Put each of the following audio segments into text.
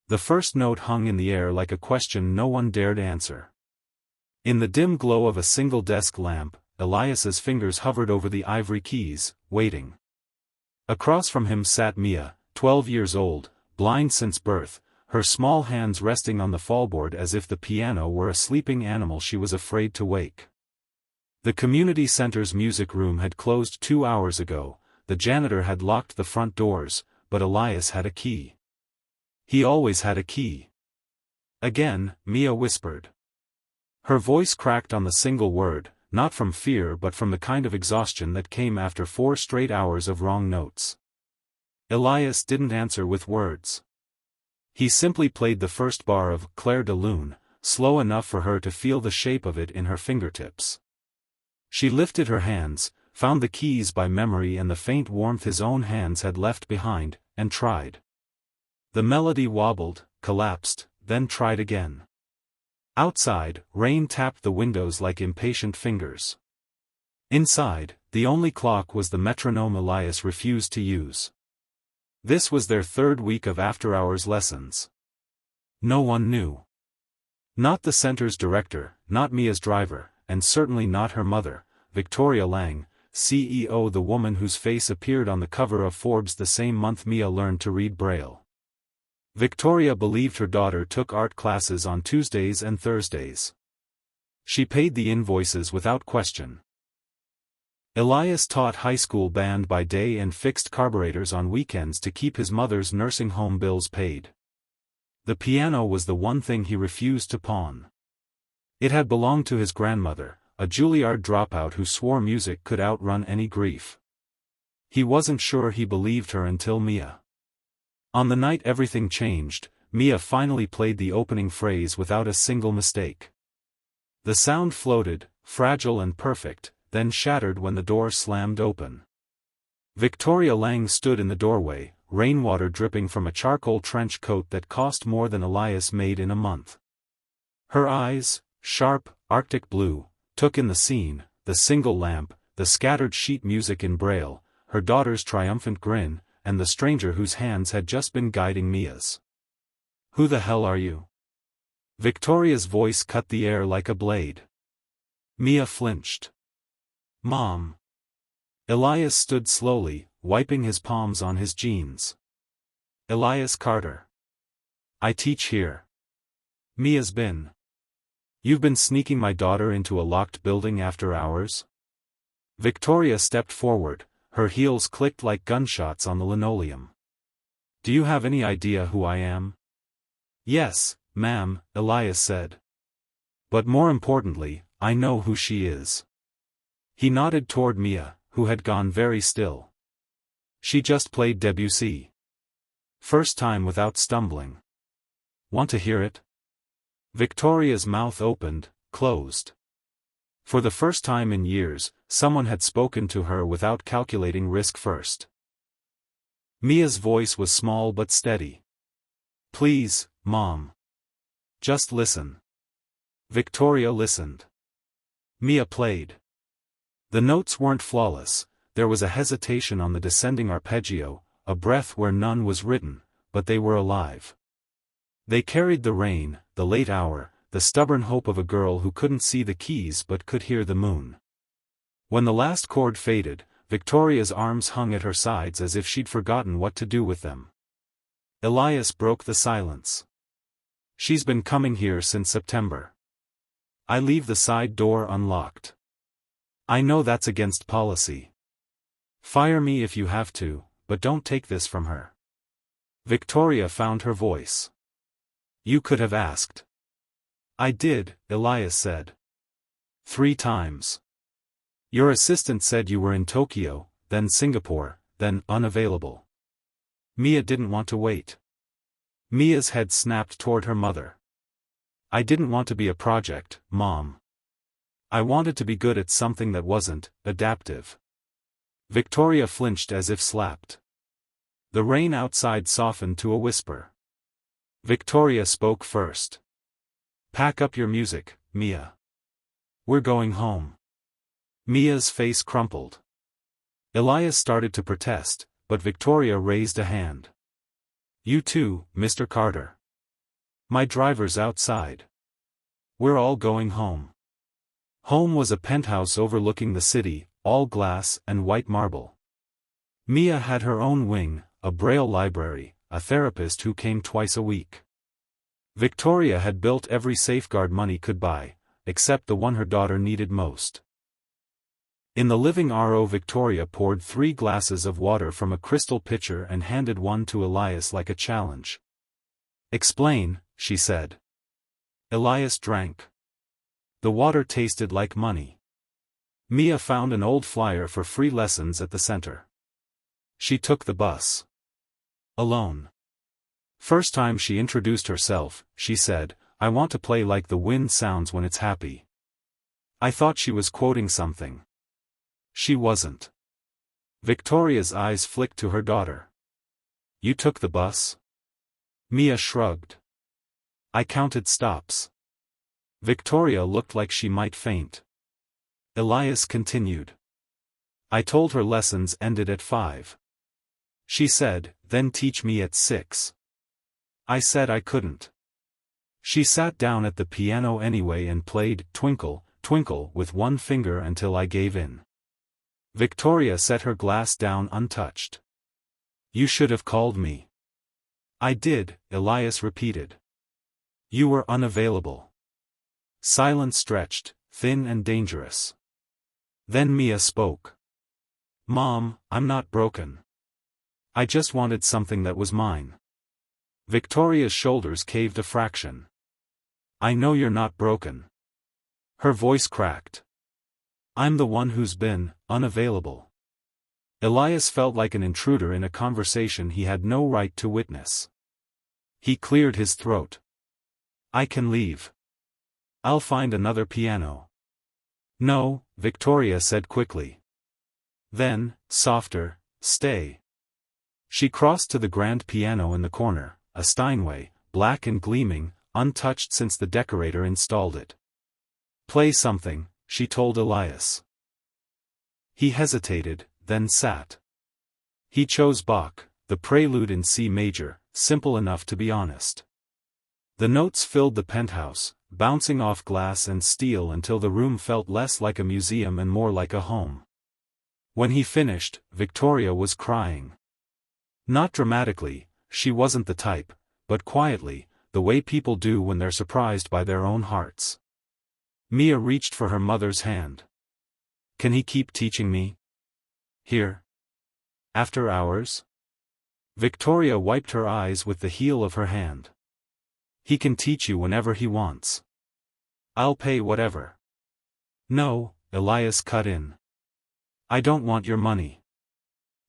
The first note hung in the air like a question no one dared answer. In the dim glow of a single desk lamp, Elias's fingers hovered over the ivory keys, waiting. Across from him sat Mia, 12 years old, blind since birth, her small hands resting on the fallboard as if the piano were a sleeping animal she was afraid to wake. The community center's music room had closed 2 hours ago. The janitor had locked the front doors, but Elias had a key. He always had a key. Again, Mia whispered. Her voice cracked on the single word, not from fear but from the kind of exhaustion that came after 4 straight hours of wrong notes. Elias didn't answer with words. He simply played the first bar of Clair de Lune, slow enough for her to feel the shape of it in her fingertips. She lifted her hands, found the keys by memory and the faint warmth his own hands had left behind, and tried. The melody wobbled, collapsed, then tried again. Outside, rain tapped the windows like impatient fingers. Inside, the only clock was the metronome Elias refused to use. This was their 3rd week of after-hours lessons. No one knew. Not the center's director, not Mia's driver, and certainly not her mother, Victoria Lang, CEO, the woman whose face appeared on the cover of Forbes the same month Mia learned to read Braille. Victoria believed her daughter took art classes on Tuesdays and Thursdays. She paid the invoices without question. Elias taught high school band by day and fixed carburetors on weekends to keep his mother's nursing home bills paid. The piano was the one thing he refused to pawn. It had belonged to his grandmother, a Juilliard dropout who swore music could outrun any grief. He wasn't sure he believed her until Mia. On the night everything changed, Mia finally played the opening phrase without a single mistake. The sound floated, fragile and perfect, then shattered when the door slammed open. Victoria Lang stood in the doorway, rainwater dripping from a charcoal trench coat that cost more than Elias made in a month. Her eyes, sharp, Arctic blue, took in the scene, the single lamp, the scattered sheet music in Braille, her daughter's triumphant grin, and the stranger whose hands had just been guiding Mia's. "Who the hell are you?" Victoria's voice cut the air like a blade. Mia flinched. "Mom." Elias stood slowly, wiping his palms on his jeans. "Elias Carter. I teach here." "Mia's been. You've been sneaking my daughter into a locked building after hours?" Victoria stepped forward, her heels clicked like gunshots on the linoleum. "Do you have any idea who I am?" "Yes, ma'am," Elias said. "But more importantly, I know who she is." He nodded toward Mia, who had gone very still. "She just played Debussy. First time without stumbling. Want to hear it?" Victoria's mouth opened, closed. For the first time in years, someone had spoken to her without calculating risk first. Mia's voice was small but steady. "Please, Mom. Just listen." Victoria listened. Mia played. The notes weren't flawless, there was a hesitation on the descending arpeggio, a breath where none was written, but they were alive. They carried the rain, the late hour, the stubborn hope of a girl who couldn't see the keys but could hear the moon. When the last chord faded, Victoria's arms hung at her sides as if she'd forgotten what to do with them. Elias broke the silence. "She's been coming here since September. I leave the side door unlocked. I know that's against policy. Fire me if you have to, but don't take this from her." Victoria found her voice. "You could have asked." "I did," Elias said. 3 times. Your assistant said you were in Tokyo, then Singapore, then unavailable." Mia didn't want to wait. Mia's head snapped toward her mother. "I didn't want to be a project, Mom. I wanted to be good at something that wasn't adaptive." Victoria flinched as if slapped. The rain outside softened to a whisper. Victoria spoke first. "Pack up your music, Mia. We're going home." Mia's face crumpled. Elias started to protest, but Victoria raised a hand. "You too, Mr. Carter. My driver's outside. We're all going home. Home was a penthouse overlooking the city, all glass and white marble. Mia had her own wing, a braille library, a therapist who came twice a week. Victoria had built every safeguard money could buy, except the one her daughter needed most. In the living room, Victoria poured 3 glasses of water from a crystal pitcher and handed one to Elias like a challenge. "Explain," she said. Elias drank. The water tasted like money. Mia found an old flyer for free lessons at the center. She took the bus. Alone. First time she introduced herself, she said, "I want to play like the wind sounds when it's happy." I thought she was quoting something. She wasn't. Victoria's eyes flicked to her daughter. "You took the bus?" Mia shrugged. "I counted stops." Victoria looked like she might faint. Elias continued. "I told her lessons ended at 5. She said, 'Then teach me at 6. I said I couldn't. She sat down at the piano anyway and played Twinkle, Twinkle with one finger until I gave in." Victoria set her glass down untouched. "You should have called me." "I did," Elias repeated. "You were unavailable." Silence stretched, thin and dangerous. Then Mia spoke. "Mom, I'm not broken. I just wanted something that was mine." Victoria's shoulders caved a fraction. "I know you're not broken." Her voice cracked. "I'm the one who's been unavailable." Elias felt like an intruder in a conversation he had no right to witness. He cleared his throat. "I can leave. I'll find another piano." "No," Victoria said quickly. Then, softer, "Stay." She crossed to the grand piano in the corner, a Steinway, black and gleaming, untouched since the decorator installed it. "Play something," she told Elias. He hesitated, then sat. He chose Bach, the Prelude in C major, simple enough to be honest. The notes filled the penthouse, bouncing off glass and steel until the room felt less like a museum and more like a home. When he finished, Victoria was crying. Not dramatically, she wasn't the type, but quietly, the way people do when they're surprised by their own hearts. Mia reached for her mother's hand. "Can he keep teaching me? Here? After hours?" Victoria wiped her eyes with the heel of her hand. "He can teach you whenever he wants. I'll pay whatever." "No," Elias cut in. "I don't want your money."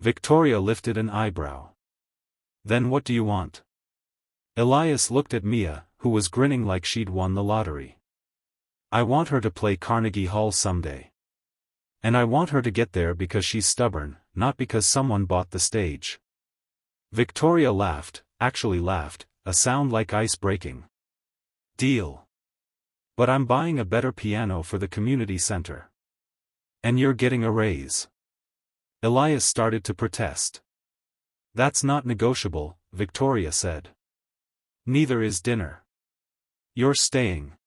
Victoria lifted an eyebrow. "Then what do you want?" Elias looked at Mia, who was grinning like she'd won the lottery. "I want her to play Carnegie Hall someday. And I want her to get there because she's stubborn, not because someone bought the stage." Victoria laughed, actually laughed, a sound like ice breaking. "Deal. But I'm buying a better piano for the community center. And you're getting a raise." Elias started to protest. "That's not negotiable," Victoria said. "Neither is dinner. You're staying."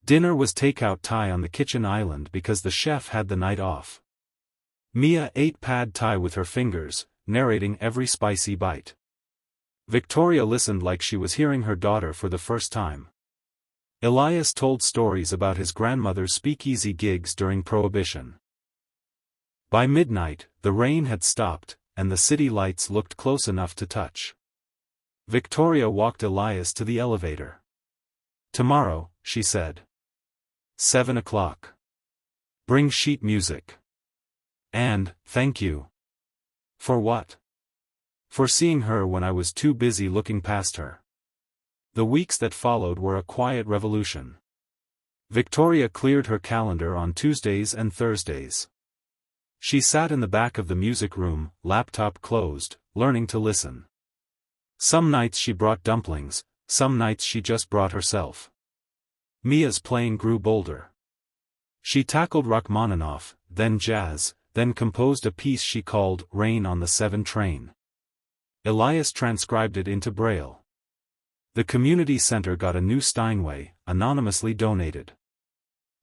Dinner was takeout Thai on the kitchen island because the chef had the night off. Mia ate pad Thai with her fingers, narrating every spicy bite. Victoria listened like she was hearing her daughter for the first time. Elias told stories about his grandmother's speakeasy gigs during Prohibition. By midnight, the rain had stopped, and the city lights looked close enough to touch. Victoria walked Elias to the elevator. "Tomorrow," she said. 7 o'clock. "Bring sheet music. And, thank you." "For what?" "For seeing her when I was too busy looking past her." The weeks that followed were a quiet revolution. Victoria cleared her calendar on Tuesdays and Thursdays. She sat in the back of the music room, laptop closed, learning to listen. Some nights she brought dumplings, some nights she just brought herself. Mia's playing grew bolder. She tackled Rachmaninoff, then jazz, then composed a piece she called Rain on the 7 Train. Elias transcribed it into Braille. The community center got a new Steinway, anonymously donated.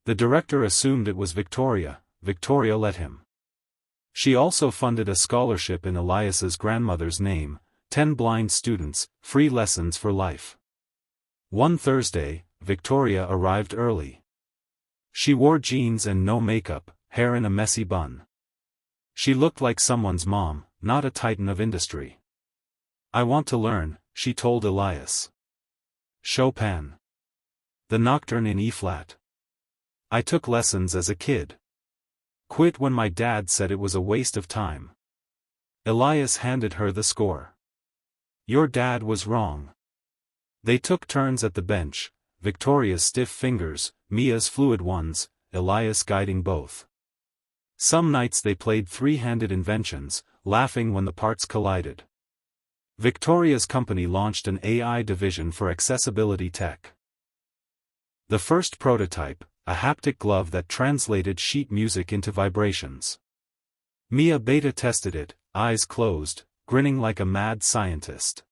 The director assumed it was Victoria. Victoria let him. She also funded a scholarship in Elias's grandmother's name, 10 blind students, free lessons for life. One Thursday, Victoria arrived early. She wore jeans and no makeup, hair in a messy bun. She looked like someone's mom, not a titan of industry. "I want to learn," she told Elias. "Chopin. The Nocturne in E-flat. I took lessons as a kid. Quit when my dad said it was a waste of time." Elias handed her the score. "Your dad was wrong." They took turns at the bench, Victoria's stiff fingers, Mia's fluid ones, Elias guiding both. Some nights they played three-handed inventions, laughing when the parts collided. Victoria's company launched an AI division for accessibility tech. The first prototype, a haptic glove that translated sheet music into vibrations. Mia beta tested it, eyes closed, grinning like a mad scientist.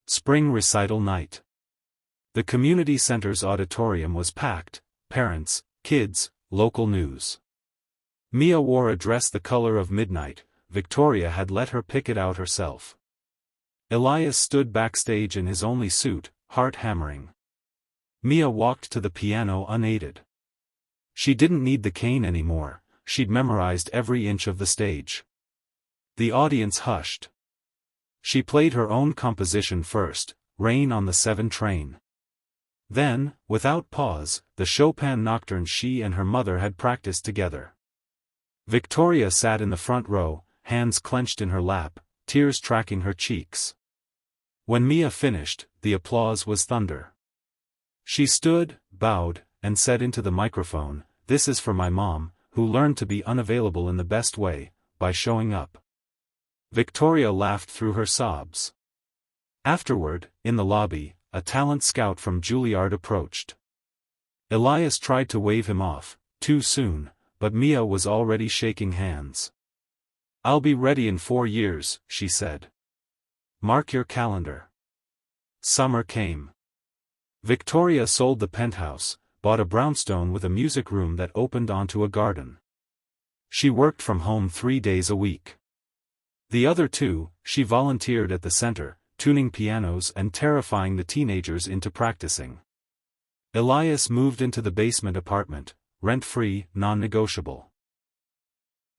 Spring recital night. The community center's auditorium was packed, parents, kids, local news. Mia wore a dress the color of midnight. Victoria had let her pick it out herself. Elias stood backstage in his only suit, heart hammering. Mia walked to the piano unaided. She didn't need the cane anymore, she'd memorized every inch of the stage. The audience hushed. She played her own composition first, Rain on the 7 Train. Then, without pause, the Chopin Nocturne she and her mother had practiced together. Victoria sat in the front row, hands clenched in her lap, tears tracking her cheeks. When Mia finished, the applause was thunder. She stood, bowed, and said into the microphone, "This is for my mom, who learned to be unavailable in the best way, by showing up." Victoria laughed through her sobs. Afterward, in the lobby, a talent scout from Juilliard approached. Elias tried to wave him off, too soon, but Mia was already shaking hands. "I'll be ready in 4 years," she said. "Mark your calendar." Summer came. Victoria sold the penthouse, bought a brownstone with a music room that opened onto a garden. She worked from home 3 days a week. The other 2, she volunteered at the center, tuning pianos and terrifying the teenagers into practicing. Elias moved into the basement apartment, rent-free, non-negotiable.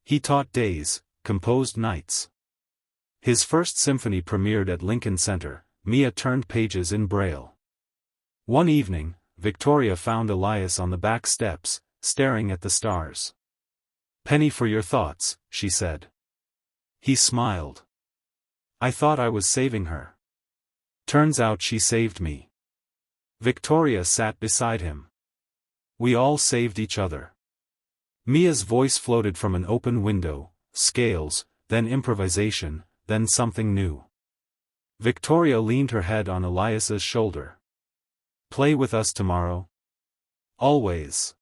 He taught days, composed nights. His first symphony premiered at Lincoln Center. Mia turned pages in Braille. One evening, Victoria found Elias on the back steps, staring at the stars. "Penny for your thoughts," she said. He smiled. "I thought I was saving her. Turns out she saved me." Victoria sat beside him. "We all saved each other." Mia's voice floated from an open window, scales, then improvisation, then something new. Victoria leaned her head on Elias's shoulder. "Play with us tomorrow?" "Always."